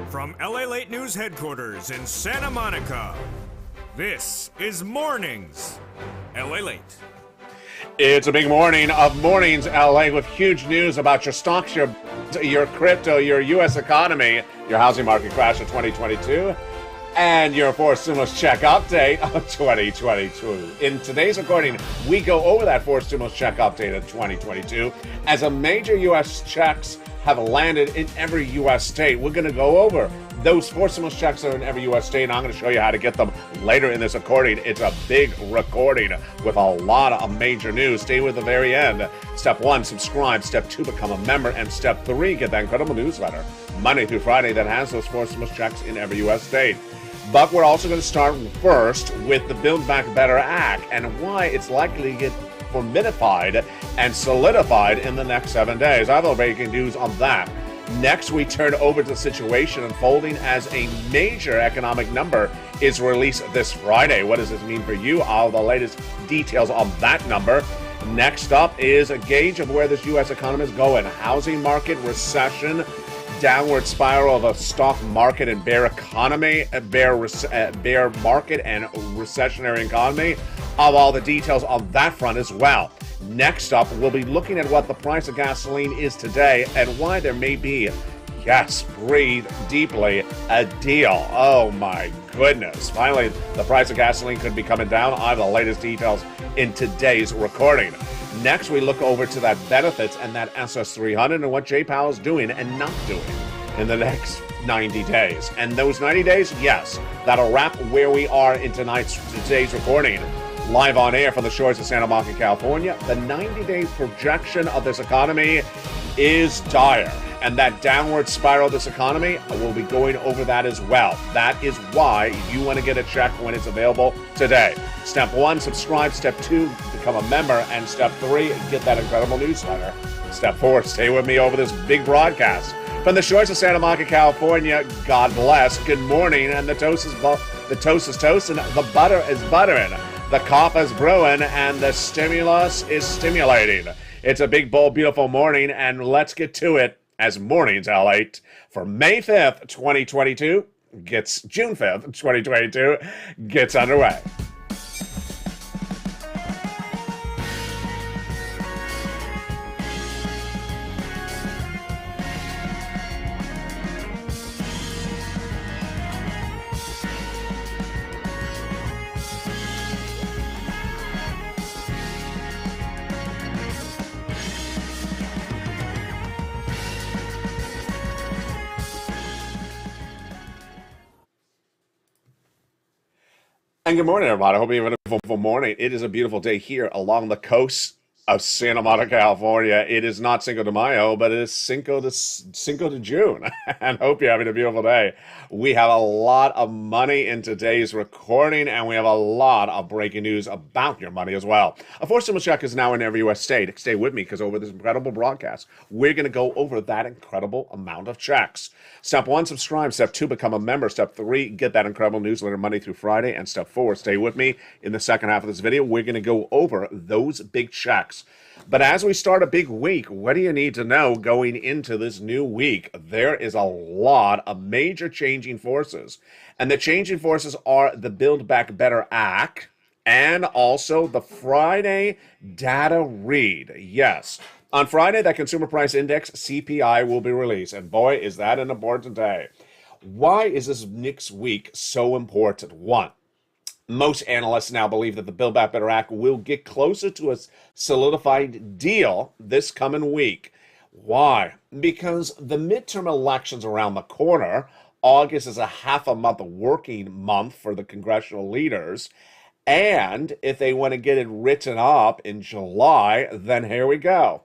From LALATE News headquarters in Santa Monica, this is Mornings LALATE. It's a big morning of Mornings LA with huge news about your stocks, your crypto, your U.S. economy, your housing market crash of 2022, and your forced stimulus check update of 2022. In today's recording, we go over that forced stimulus check update of 2022 as a major U.S. checks have landed in every U.S. state. We're going to go over those forced stimulus checks that are in every U.S. state, and I'm going to show you how to get them later in this recording. It's a big recording with a lot of major news. Stay with the very end. Step 1, subscribe. Step 2, become a member. And Step 3, get that incredible newsletter Monday through Friday that has those forced stimulus checks in every U.S. state. But we're also going to start first with the Build Back Better Act and why it's likely to get formidified and solidified in the next 7 days. I have a breaking news on that. Next, we turn over to the situation unfolding as a major economic number is released this Friday. What does this mean for you? All the latest details on that number. Next up is a gauge of where this U.S. economy is going. Housing market, recession, downward spiral of a stock market and bear economy, bear market and recessionary economy. Of all the details on that front as well. Next up, we'll be looking at what the price of gasoline is today and why there may be, yes, breathe deeply, a deal. Oh my goodness. Finally, the price of gasoline could be coming down. I have the latest details in today's recording. Next, we look over to that benefits and that SS300 and what Jay Powell's doing and not doing in the next 90 days. And those 90 days, yes, that'll wrap where we are in today's recording. Live on air from the shores of Santa Monica, California, the 90-day projection of this economy is dire. And that downward spiral of this economy, we'll be going over that as well. That is why you want to get a check when it's available today. Step 1, subscribe. Step 2, become a member. And Step 3, get that incredible newsletter. Step 4, stay with me over this big broadcast. From the shores of Santa Monica, California, God bless. Good morning. And the toast is toasting, the butter is buttering. The cough is brewing, and the stimulus is stimulating. It's a big, bold, beautiful morning, and let's get to it as Mornings LALATE for May 5th, 2022 June 5th, 2022 gets underway. And good morning, everybody. I hope you have a beautiful morning. It is a beautiful day here along the coast of Santa Monica, California. It is not Cinco de Mayo, but it is Cinco de June. And hope you're having a beautiful day. We have a lot of money in today's recording, and we have a lot of breaking news about your money as well. A forced stimulus check is now in every U.S. state. Stay with me, because over this incredible broadcast, we're going to go over that incredible amount of checks. Step 1, subscribe. Step 2, become a member. Step 3, get that incredible newsletter Monday through Friday. And Step 4, stay with me. In the second half of this video, we're going to go over those big checks. But as we start a big week, what do you need to know going into this new week? There is a lot of major changing forces. And the changing forces are the Build Back Better Act and also the Friday data read. Yes. On Friday, that Consumer Price Index, CPI, will be released. And boy, is that an important day. Why is this next week so important? One, most analysts now believe that the Build Back Better Act will get closer to a solidified deal this coming week. Why? Because the midterm elections around the corner. August is a half a month working month for the congressional leaders. And if they want to get it written up in July, then here we go.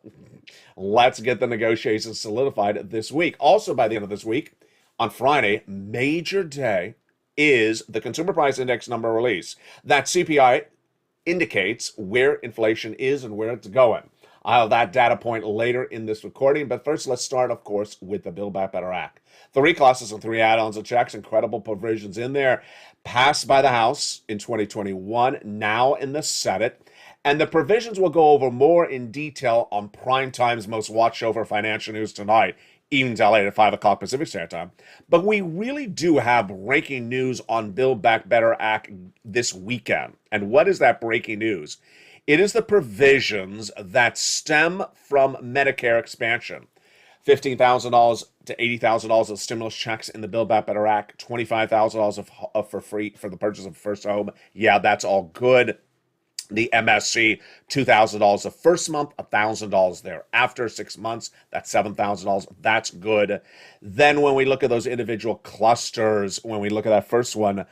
Let's get the negotiations solidified this week. Also, by the end of this week, on Friday, major day, is the Consumer Price Index number release. That CPI indicates where inflation is and where it's going. I'll have that data point later in this recording, but first let's start, of course, with the Build Back Better Act. 3 clauses and 3 add-ons of checks, incredible provisions in there, passed by the House in 2021, now in the Senate, and the provisions will go over more in detail on Prime Time's most watched over financial news tonight. evenings LA at 5 o'clock Pacific Standard Time. But we really do have breaking news on Build Back Better Act this weekend. And what is that breaking news? It is the provisions that stem from Medicare expansion. $15,000 to $80,000 of stimulus checks in the Build Back Better Act, $25,000 for free for the purchase of a first home. Yeah, that's all good. The MSC, $2,000 the first month, $1,000 thereafter, 6 months, that's $7,000. That's good. Then when we look at those individual clusters, when we look at that first one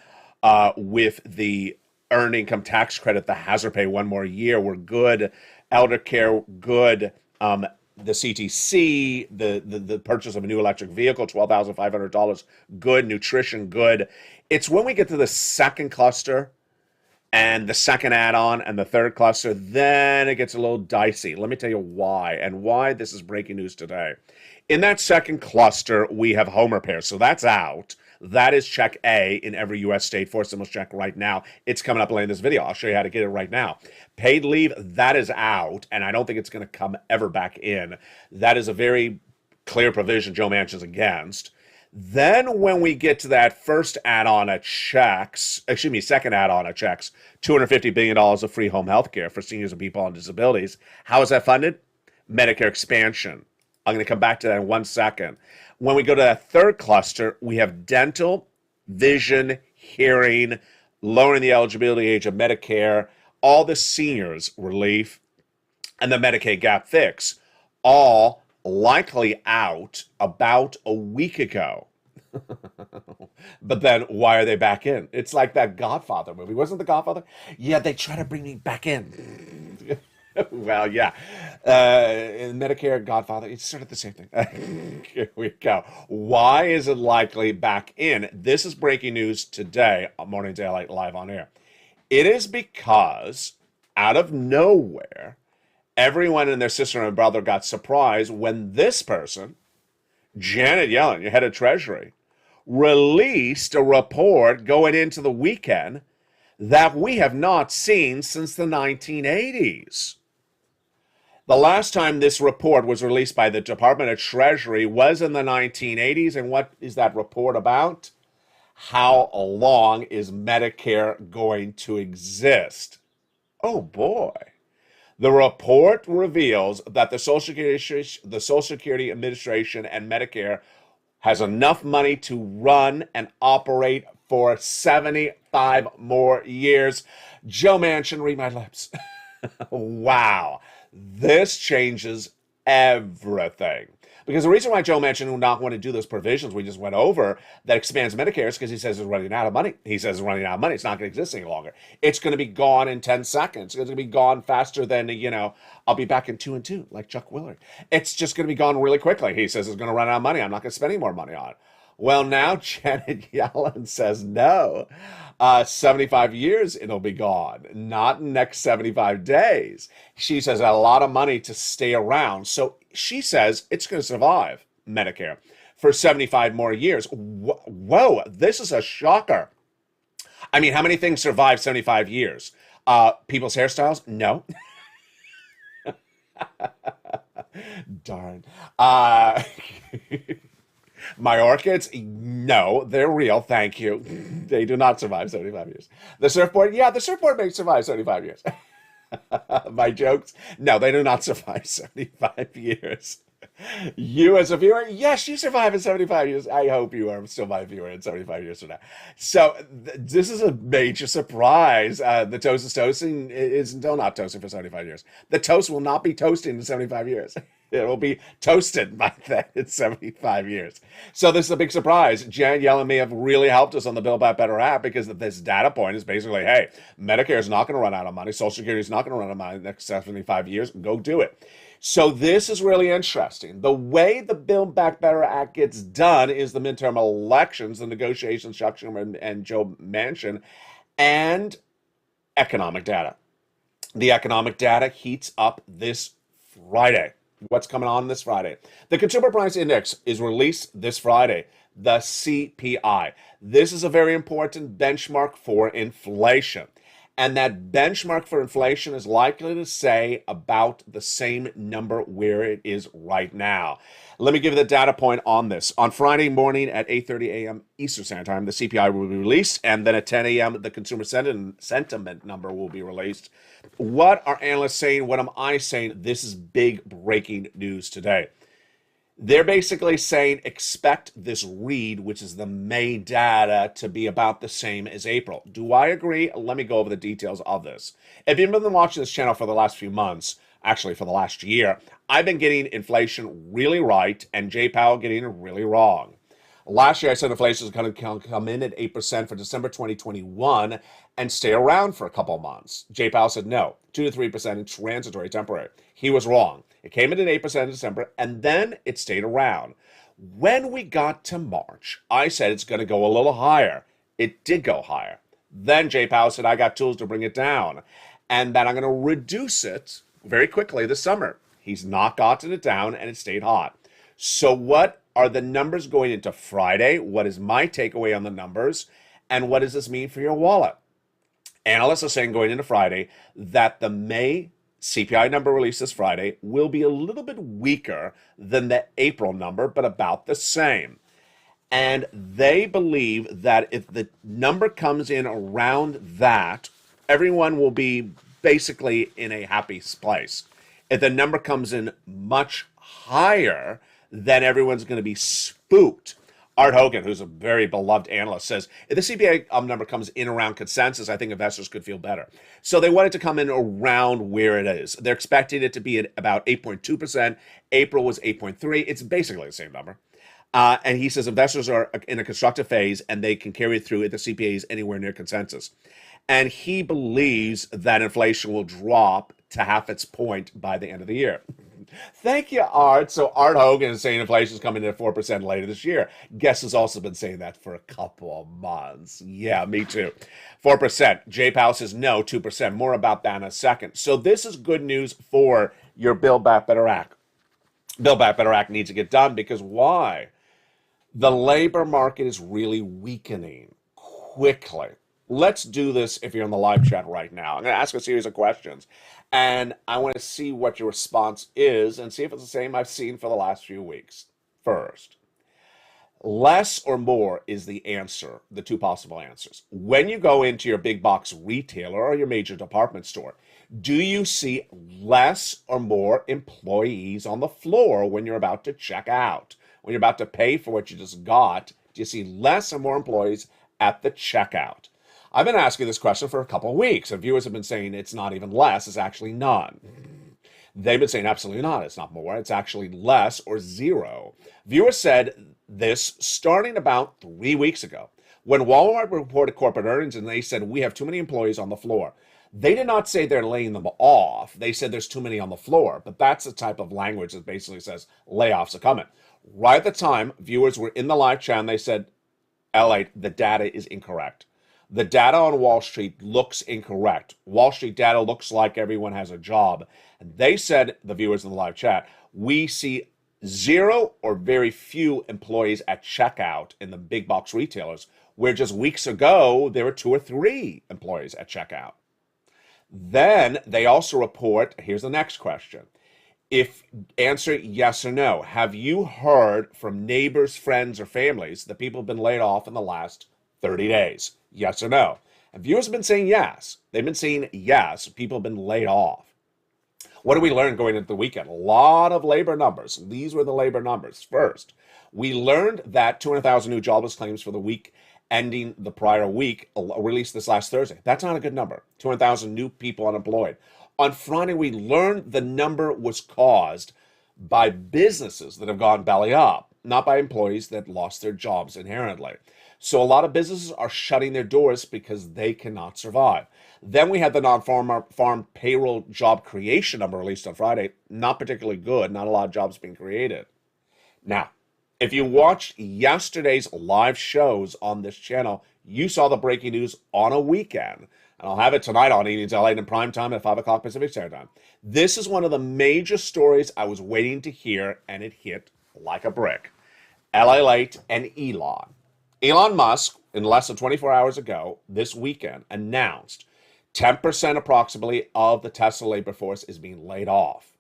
with the earned income tax credit, the hazard pay 1 more year, we're good. Elder care, good. The CTC, the purchase of a new electric vehicle, $12,500, good. Nutrition, good. It's when we get to the second cluster and the second add-on and the third cluster, then it gets a little dicey. Let me tell you why, and why this is breaking news today. In that second cluster, we have home repairs, so that's out. That is check A in every U.S. state for stimulus check right now. It's coming up later in this video. I'll show you how to get it right now. Paid leave, that is out, and I don't think it's going to come ever back in. That is a very clear provision Joe Manchin's against. Then when we get to that first add-on of checks, second add-on of checks, $250 billion of free home health care for seniors and people on disabilities. How is that funded? Medicare expansion. I'm going to come back to that in 1 second. When we go to that third cluster, we have dental, vision, hearing, lowering the eligibility age of Medicare, all the seniors relief, and the Medicaid gap fix, all likely out about a week ago. But then why are they back in? It's like that Godfather movie. Wasn't The Godfather? Yeah, they try to bring me back in. Well, yeah. In Medicare, Godfather, it's sort of the same thing. Here we go. Why is it likely back in? This is breaking news today on Mornings LA Live on Air. It is because out of nowhere, everyone and their sister and brother got surprised when this person, Janet Yellen, your head of Treasury, released a report going into the weekend that we have not seen since the 1980s. The last time this report was released by the Department of Treasury was in the 1980s. And what is that report about? How long is Medicare going to exist? Oh boy. The report reveals that the Social Security Administration and Medicare has enough money to run and operate for 75 more years. Joe Manchin, read my lips. Wow. This changes everything. Because the reason why Joe Manchin would not want to do those provisions we just went over that expands Medicare is because he says it's running out of money. He says it's running out of money. It's not going to exist any longer. It's going to be gone in 10 seconds. It's going to be gone faster than, I'll be back in 2 and 2, like Chuck Willard. It's just going to be gone really quickly. He says it's going to run out of money. I'm not going to spend any more money on it. Well, now Janet Yellen says no. 75 years it'll be gone, not in the next 75 days. She says a lot of money to stay around. So she says it's going to survive Medicare for 75 more years. Whoa, this is a shocker. I mean, how many things survive 75 years? People's hairstyles? No. Darn. My orchids? No, they're real. Thank you. They do not survive 75 years. The surfboard? Yeah, the surfboard may survive 75 years. My jokes? No, they do not survive 75 years. You as a viewer? Yes, you survive in 75 years. I hope you are still my viewer in 75 years from now. So this is a major surprise. The toast is toasting is still not toasting for 75 years. The toast will not be toasting in 75 years. It will be toasted by then in 75 years. So this is a big surprise. Janet Yellen may have really helped us on the Build Back Better app because this data point is basically, hey, Medicare is not going to run out of money. Social Security is not going to run out of money in the next 75 years. Go do it. So this is really interesting. The way the Build Back Better Act gets done is the midterm elections, the negotiations, Chuck Schumer and Joe Manchin, and economic data. The economic data heats up this Friday. What's coming on this Friday? The Consumer Price Index is released this Friday, the CPI. This is a very important benchmark for inflation. And that benchmark for inflation is likely to say about the same number where it is right now. Let me give you the data point on this. On Friday morning at 8:30 a.m. Eastern Standard Time, the CPI will be released, and then at 10 a.m., the consumer sentiment number will be released. What are analysts saying? What am I saying? This is big breaking news today. They're basically saying expect this read, which is the May data, to be about the same as April. Do I agree? Let me go over the details of this. If you've been watching this channel for the last few months, actually for the last year, I've been getting inflation really right and Jay Powell getting it really wrong. Last year, I said inflation is going to come in at 8% for December 2021 and stay around for a couple months. Jay Powell said no, 2 to 3% and transitory, temporary. He was wrong. It came in at 8% in December, and then it stayed around. When we got to March, I said it's going to go a little higher. It did go higher. Then Jay Powell said, I got tools to bring it down, and that I'm going to reduce it very quickly this summer. He's not gotten it down, and it stayed hot. So what are the numbers going into Friday? What is my takeaway on the numbers? And what does this mean for your wallet? Analysts are saying going into Friday that the May CPI number released this Friday will be a little bit weaker than the April number, but about the same. And they believe that if the number comes in around that, everyone will be basically in a happy place. If the number comes in much higher, then everyone's going to be spooked. Art Hogan, who's a very beloved analyst, says, if the CPI number comes in around consensus, I think investors could feel better. So they want it to come in around where it is. They're expecting it to be at about 8.2%. April was 8.3%. It's basically the same number. And he says investors are in a constructive phase and they can carry it through if the CPI is anywhere near consensus. And he believes that inflation will drop to half its point by the end of the year. Thank you, Art. So Art Hogan is saying inflation is coming in at 4% later this year. Guess has also been saying that for a couple of months. Yeah, me too. 4%. Jay Powell says no, 2%. More about that in a second. So this is good news for your Build Back Better Act. Build Back Better Act needs to get done because why? The labor market is really weakening quickly. Let's do this if you're in the live chat right now. I'm going to ask a series of questions, and I want to see what your response is and see if it's the same I've seen for the last few weeks. First, less or more is the answer, the two possible answers. When you go into your big box retailer or your major department store, do you see less or more employees on the floor when you're about to check out? When you're about to pay for what you just got, do you see less or more employees at the checkout? I've been asking this question for a couple of weeks, and viewers have been saying it's not even less, it's actually none. They've been saying absolutely not, it's not more, it's actually less or zero. Viewers said this starting about 3 weeks ago when Walmart reported corporate earnings and they said we have too many employees on the floor. They did not say they're laying them off. They said there's too many on the floor, but that's the type of language that basically says layoffs are coming. Right at the time, viewers were in the live chat and they said, LALATE, the data is incorrect. The data on Wall Street looks incorrect. Wall Street data looks like everyone has a job. And they said, the viewers in the live chat, we see zero or very few employees at checkout in the big box retailers, where just weeks ago, there were 2 or 3 employees at checkout. Then they also report, here's the next question. If answer yes or no, have you heard from neighbors, friends, or families that people have been laid off in the last 30 days? Yes or no? And viewers have been saying yes. They've been saying yes. People have been laid off. What did we learn going into the weekend? A lot of labor numbers. These were the labor numbers. First, we learned that 200,000 new jobless claims for the week ending the prior week, released this last Thursday. That's not a good number. 200,000 new people unemployed. On Friday, we learned the number was caused by businesses that have gone belly up, not by employees that lost their jobs inherently. So a lot of businesses are shutting their doors because they cannot survive. Then we had the non-farm payroll job creation number released on Friday. Not particularly good. Not a lot of jobs being created. Now, if you watched yesterday's live shows on this channel, you saw the breaking news on a weekend. And I'll have it tonight on Evenings LA in prime time at 5 o'clock Pacific Standard Time. This is one of the major stories I was waiting to hear, and it hit like a brick. LALATE and Elon. Elon Musk, in less than 24 hours ago, this weekend, announced 10% approximately of the Tesla labor force is being laid off.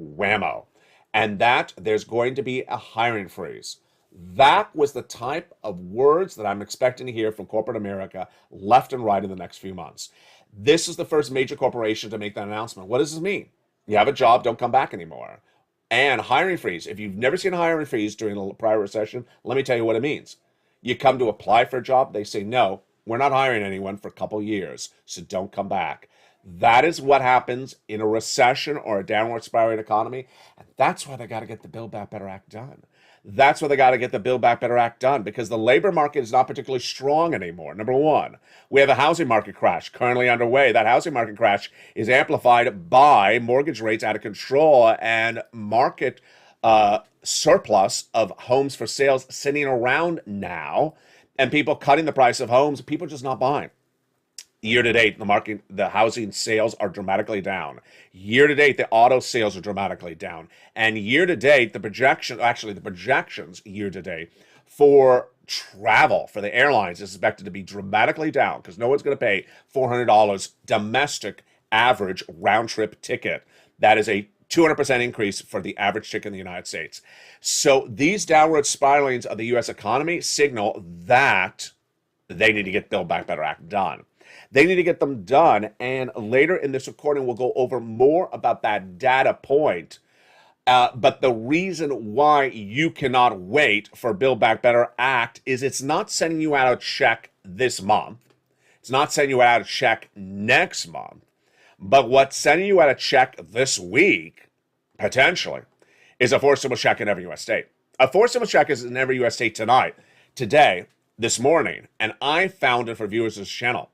Whammo. And that there's going to be a hiring freeze. That was the type of words that I'm expecting to hear from corporate America left and right in the next few months. This is the first major corporation to make that announcement. What does this mean? You have a job, don't come back anymore. And hiring freeze. If you've never seen a hiring freeze during a prior recession, let me tell you what it means. You come to apply for a job, they say, no, we're not hiring anyone for a couple years, so don't come back. That is what happens in a recession or a downward spiraling economy. And that's why they got to get the Build Back Better Act done. That's why they got to get the Build Back Better Act done, because the labor market is not particularly strong anymore. Number one, we have a housing market crash currently underway. That housing market crash is amplified by mortgage rates out of control and market surplus of homes for sales sitting around now, and people cutting the price of homes. People just not buying. Year to date, the housing sales are dramatically down. Year to date, the auto sales are dramatically down. And year to date, the projections year to date for travel for the airlines is expected to be dramatically down, because no one's going to pay $400 domestic average round trip ticket. That is a 200% increase for the average ticket in the United States. So these downward spiralings of the U.S. economy signal that they need to get Build Back Better Act done. They need to get them done, and later in this recording, we'll go over more about that data point. But the reason why you cannot wait for Build Back Better Act is it's not sending you out a check this month. It's not sending you out a check next month. But what's sending you out a check this week, potentially, is a forcible check in every U.S. state. A forcible check is in every U.S. state today, this morning, and I found it for viewers of this channel.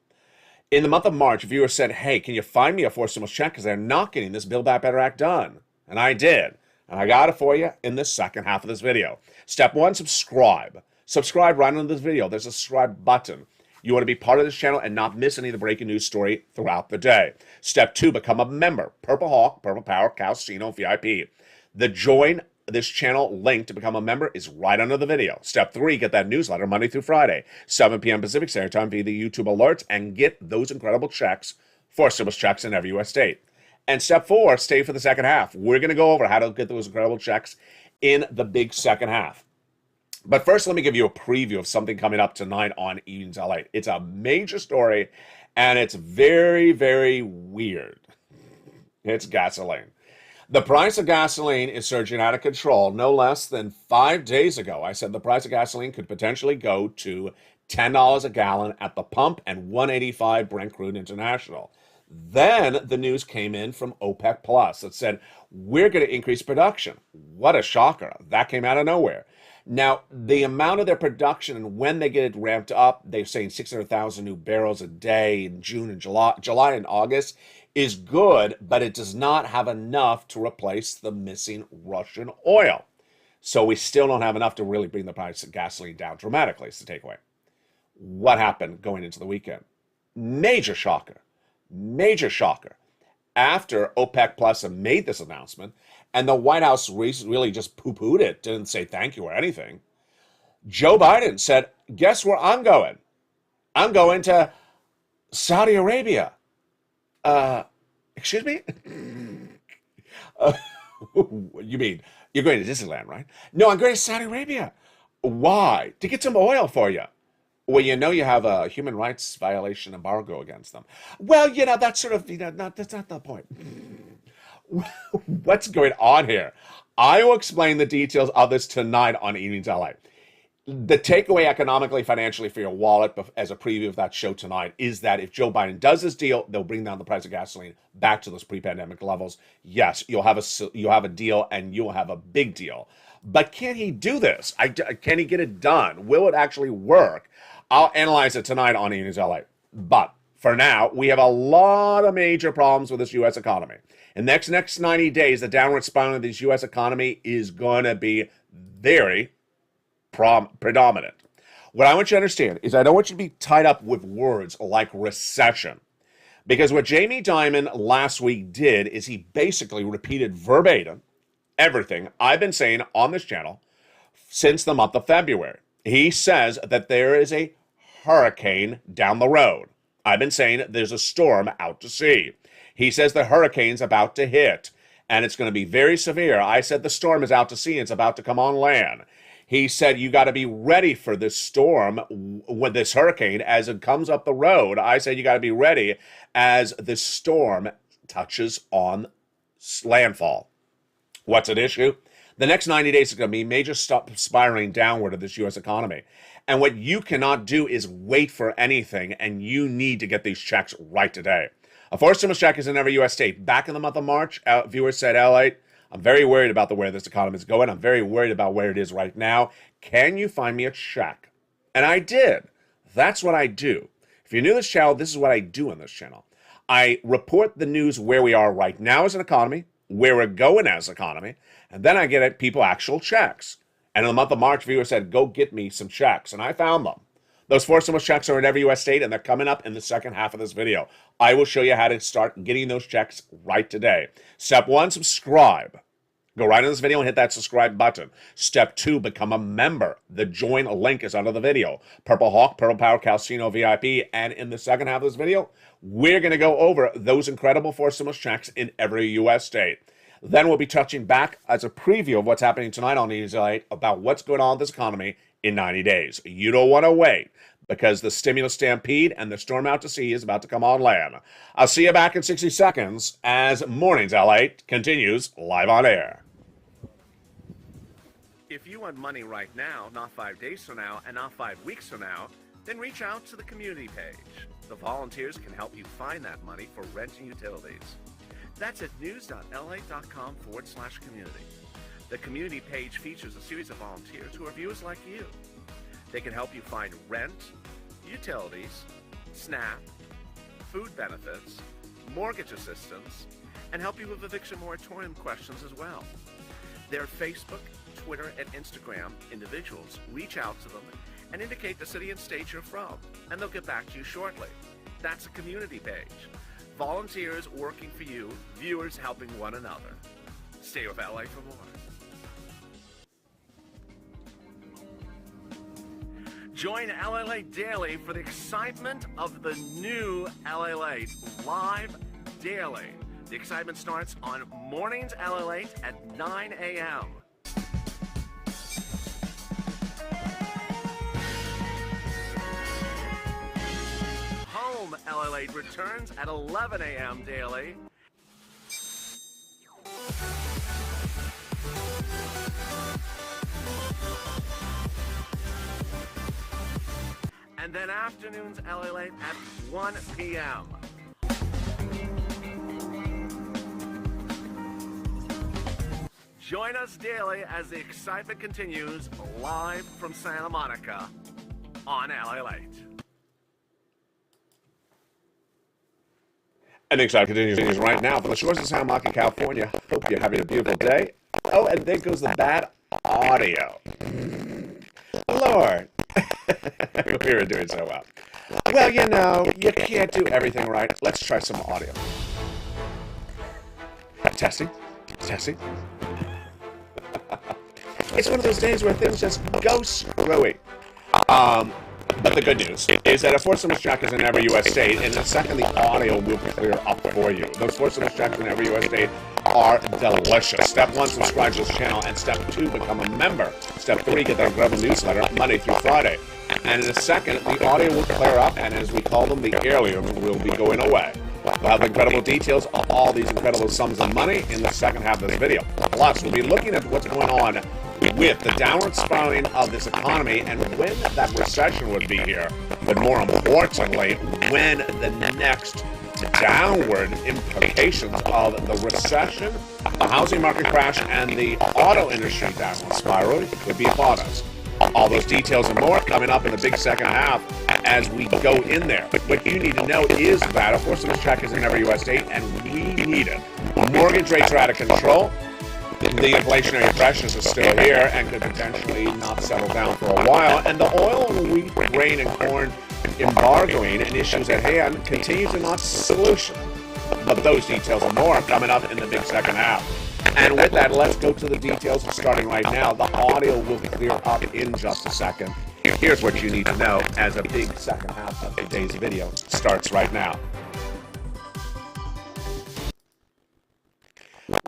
In the month of March, viewers said, hey, can you find me a forcible check, because they're not getting this Build Back Better Act done? And I did. And I got it for you in the second half of this video. Step one, subscribe. Subscribe right under this video. There's a subscribe button. You want to be part of this channel and not miss any of the breaking news story throughout the day. Step two, become a member. Purple Hawk, Purple Power, Calcino, VIP. The join this channel link to become a member is right under the video. Step three, get that newsletter Monday through Friday, 7 p.m. Pacific Standard Time via the YouTube alerts, and get those incredible checks, forcible checks in every U.S. state. And step four, stay for the second half. We're going to go over how to get those incredible checks in the big second half. But first, let me give you a preview of something coming up tonight on Evenings LA. It's a major story, and it's very, very weird. It's gasoline. The price of gasoline is surging out of control. No less than 5 days ago, I said the price of gasoline could potentially go to $10 a gallon at the pump and $185 Brent crude international. Then the news came in from OPEC Plus that said, we're going to increase production. What a shocker. That came out of nowhere. Now, the amount of their production and when they get it ramped up, they're saying 600,000 new barrels a day in June and July and August is good, but it does not have enough to replace the missing Russian oil. So we still don't have enough to really bring the price of gasoline down dramatically, is the takeaway. What happened going into the weekend? Major shocker. Major shocker. After OPEC Plus made this announcement, and the White House really just poo-pooed it, didn't say thank you or anything, Joe Biden said, guess where I'm going? I'm going to Saudi Arabia. Excuse me? You mean you're going to Disneyland, right? No, I'm going to Saudi Arabia. Why? To get some oil for you. Well, you know you have a human rights violation embargo against them. Well, that's sort of, that's not the point. What's going on here? I will explain the details of this tonight on Evenings LA. The takeaway economically, financially for your wallet, as a preview of that show tonight, is that if Joe Biden does this deal, they'll bring down the price of gasoline back to those pre-pandemic levels. Yes, you'll have a deal, and you'll have a big deal. But can he do this? Can he get it done? Will it actually work? I'll analyze it tonight on Evenings LA. But for now, we have a lot of major problems with this U.S. economy. In the next 90 days, the downward spiral of this U.S. economy is going to be very predominant. What I want you to understand is I don't want you to be tied up with words like recession. Because what Jamie Dimon last week did is he basically repeated verbatim everything I've been saying on this channel since the month of February. He says that there is a hurricane down the road. I've been saying there's a storm out to sea. He says the hurricane's about to hit, and it's going to be very severe. I said the storm is out to sea, and it's about to come on land. He said you got to be ready for this storm, with this hurricane, as it comes up the road. I said you got to be ready as this storm touches on landfall. What's at issue? The next 90 days is going to be major spiraling downward of this U.S. economy. And what you cannot do is wait for anything, and you need to get these checks right today. A forced stimulus check is in every U.S. state. Back in the month of March, viewers said, LA, I'm very worried about where this economy is going. I'm very worried about where it is right now. Can you find me a check? And I did. That's what I do. If you're new to this channel, this is what I do on this channel. I report the news where we are right now as an economy, where we're going as an economy, and then I get people actual checks. And in the month of March, viewers said, go get me some checks. And I found them. Those forced stimulus checks are in every U.S. state, and they're coming up in the second half of this video. I will show you how to start getting those checks right today. Step 1, subscribe. Go right in this video and hit that subscribe button. Step 2, become a member. The join link is under the video. Purple Hawk, Purple Power, Calcino VIP. And in the second half of this video, we're going to go over those incredible forced stimulus checks in every U.S. state. Then we'll be touching back as a preview of what's happening tonight on News LALATE about what's going on in this economy in 90 days. You don't want to wait, because the stimulus stampede and the storm out to sea is about to come on land. I'll see you back in 60 seconds as Mornings LALATE continues live on air. If you want money right now, not 5 days from now, and not 5 weeks from now, then reach out to the community page. The volunteers can help you find that money for rent and utilities. That's at news.la.com/community. The community page features a series of volunteers who are viewers like you. They can help you find rent, utilities, SNAP, food benefits, mortgage assistance, and help you with eviction moratorium questions as well. Their Facebook, Twitter, and Instagram individuals reach out to them and indicate the city and state you're from, and they'll get back to you shortly. That's a community page. Volunteers working for you, viewers helping one another. Stay with LA for more. Join LALATE Daily for the excitement of the new LALATE live daily. The excitement starts on Mornings LALATE at 9 a.m. Home LALATE returns at 11 a.m. daily. And then afternoons LALATE at 1 p.m. Join us daily as the excitement continues live from Santa Monica on LALATE. And the excitement continues right now from the shores of Santa Monica, California. Hope you're having a beautiful day. Oh, and there goes the bad audio. Lord. We were doing so well. Well, you know, you can't do everything right. Let's try some audio. Testing. Testing. It's one of those days where things just go screwy. But the good news is that a forced stimulus check is in every U.S. state, and in a second the audio will clear up for you. Those forced stimulus checks in every U.S. state are delicious. Step 1, subscribe to this channel, and Step 2, become a member. Step 3, get the incredible newsletter Monday through Friday. And in a second, the audio will clear up, and as we call them, the heirlooms will be going away. We'll have incredible details of all these incredible sums of money in the second half of this video. Plus, we'll be looking at what's going on with the downward spiraling of this economy and when that recession would be here. But more importantly, when the next downward implications of the recession, the housing market crash, and the auto industry downward spiral could be upon us. All those details and more coming up in the big second half as we go in there. What you need to know is that a forced stimulus check is in every U.S. state, and we need it. Mortgage rates are out of control. The inflationary pressures are still here and could potentially not settle down for a while. And the oil and wheat, grain, and corn embargoing and issues at hand continue to not solution. But those details and more are coming up in the big second half. And with that, let's go to the details starting right now. The audio will clear up in just a second. Here's what you need to know as a big second half of today's video starts right now.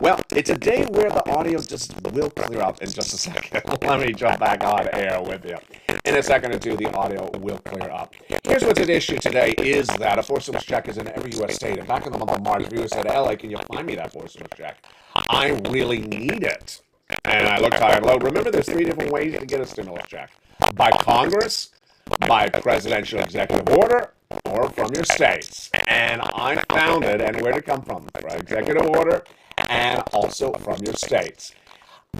Well, it's a day where the audio just will clear up in just a second. Let me jump back on air with you. In a second or two, the audio will clear up. Here's what's at issue today is that a force stimulus check is in every U.S. state. And back in the month of March, viewers said, LA, can you find me that force stimulus check? I really need it. And I looked high and low. Remember, there's 3 different ways to get a stimulus check. By Congress, by presidential executive order, or from your states. And I found it, and where did it come from? From executive order, and also from your states.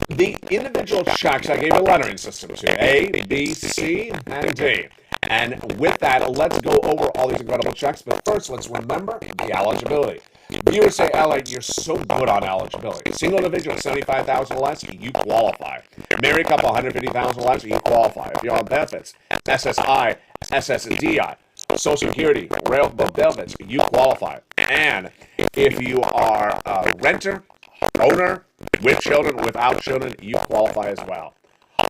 The individual checks, I gave a lettering system to A, B, C, and D. And with that, let's go over all these incredible checks. But first, let's remember the eligibility. Viewers say, LA, you're so good on eligibility. Single individual, 75,000 or less, you qualify. Married couple, 150,000 or less, you qualify. If you're on benefits, SSI, SSDI, Social Security, rail benefits, you qualify. And if you are a renter, owner, with children, without children, you qualify as well.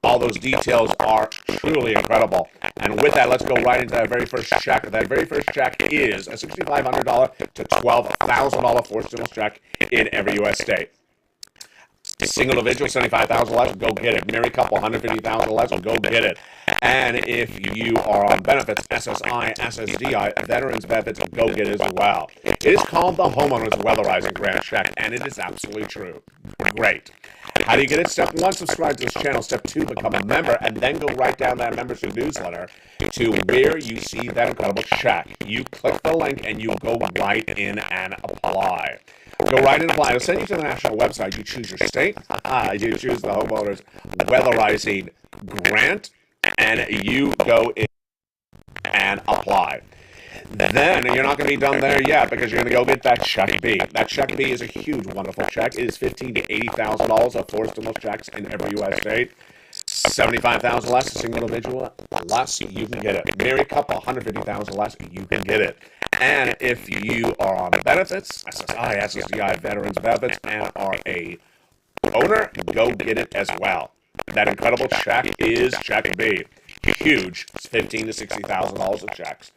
All those details are truly incredible. And with that, let's go right into that very first check. That very first check is a $6,500 to $12,000 forced stimulus check in every U.S. state. Single individual, 75,000 less, go get it. Married couple, 150,000 less, go get it. And if you are on benefits, SSI, SSDI, veterans benefits, go get it as well. It is called the Homeowners Weatherizing Grant Check, and it is absolutely true. Great. How do you get it? Step 1, subscribe to this channel. Step 2, become a member, and then go right down that membership newsletter to where you see that incredible check. You click the link, and you go right in and apply. Go right and apply. It'll send you to the national website. You choose your state. You choose the Homeowners Weatherizing Grant, and you go in and apply. Then you're not going to be done there yet because you're going to go get that check B. That check B is a huge, wonderful check. It is $15,000 to $80,000 of forced stimulus checks in every U.S. state. 75,000 less, a single individual less, you can get it. Married couple, 150,000 less, you can get it. And if you are on benefits, SSI, SSDI, veterans benefits, and are a owner, go get it as well. That incredible check is check B. Huge. It's $15,000 to $60,000 of checks.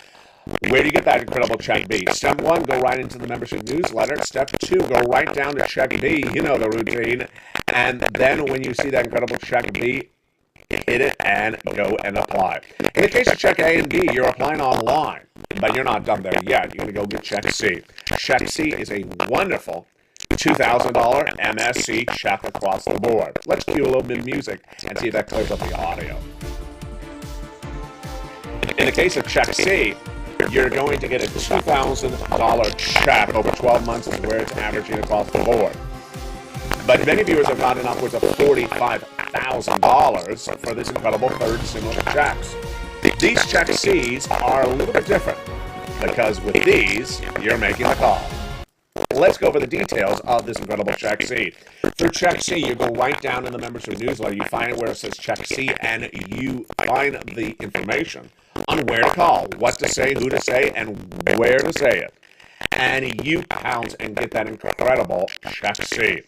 Where do you get that incredible check B? Step 1, go right into the membership newsletter. Step 2, go right down to check B. You know the routine. And then when you see that incredible check B, hit it and go and apply. In the case of check A and B, you're applying online, but you're not done there yet. You're going to go get check C. Check C is a wonderful $2,000 MSC check across the board. Let's cue a little bit of music and see if that clears up the audio. In the case of check C, you're going to get a $2,000 check over 12 months is where it's averaging across the board. But many viewers have gotten upwards of $45,000 for this incredible third stimulus checks. These check C's are a little bit different because with these, you're making the call. Let's go over the details of this incredible check C. Through check C, you go right down in the membership newsletter. You find it where it says check C, and you find the information on where to call, what to say, who to say, and where to say it. And you pounce and get that incredible check C.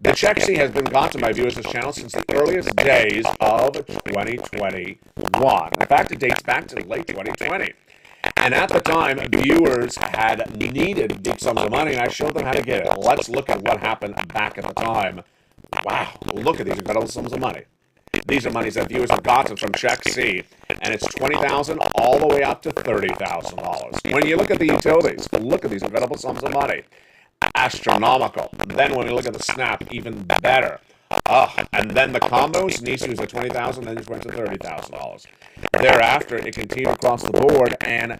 The check C has been gotten by viewers of this channel since the earliest days of 2021. In fact, it dates back to late 2020. And at the time, viewers had needed big sums of money, and I showed them how to get it. Let's look at what happened back at the time. Wow, look at these incredible sums of money. These are monies that viewers have gotten from check C, and it's $20,000 all the way up to $30,000. When you look at the utilities, look at these incredible sums of money. Astronomical. Then when we look at the SNAP, even better. And then the combos, Nisu was at $20,000, then just went to $30,000. Thereafter, it continued across the board, and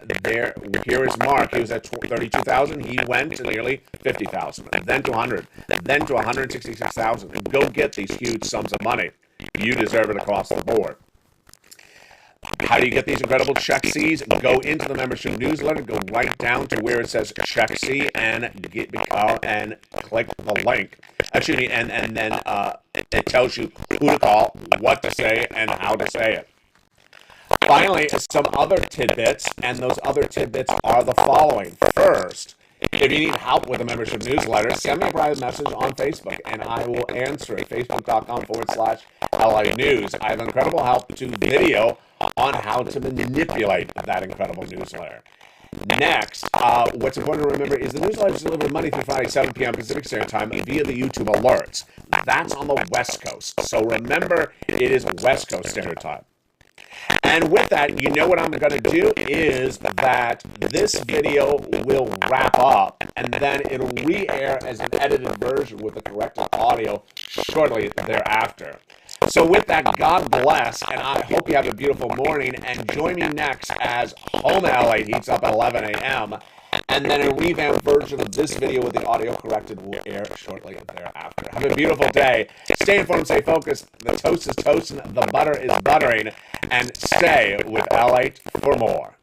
here is Mark. He was at $32,000. He went to nearly $50,000, then to $100,000, then to $166,000. Go get these huge sums of money. You deserve it across the board. How do you get these incredible check C's? Go into the membership newsletter, go right down to where it says check C, and click the link. Actually, and then it tells you who to call, what to say, and how to say it. Finally, some other tidbits, and those other tidbits are the following. First, If you need help with a membership newsletter, send me a private message on Facebook, and I will answer it. Facebook.com/LA News. I have incredible help to video on how to manipulate that incredible newsletter. Next, what's important to remember is the newsletter is delivered Monday through Friday, 7 p.m. Pacific Standard Time via the YouTube alerts. That's on the West Coast. So remember, it is West Coast Standard Time. And with that, you know what I'm going to do is that this video will wrap up, and then it'll re-air as an edited version with the corrected audio shortly thereafter. So with that, God bless, and I hope you have a beautiful morning, and join me next as Home LALATE heats up at 11 a.m., and then a revamped version of this video with the audio corrected will air shortly thereafter. Have a beautiful day. Stay informed, stay focused. The toast is toasting, the butter is buttering, and stay with LALATE for more.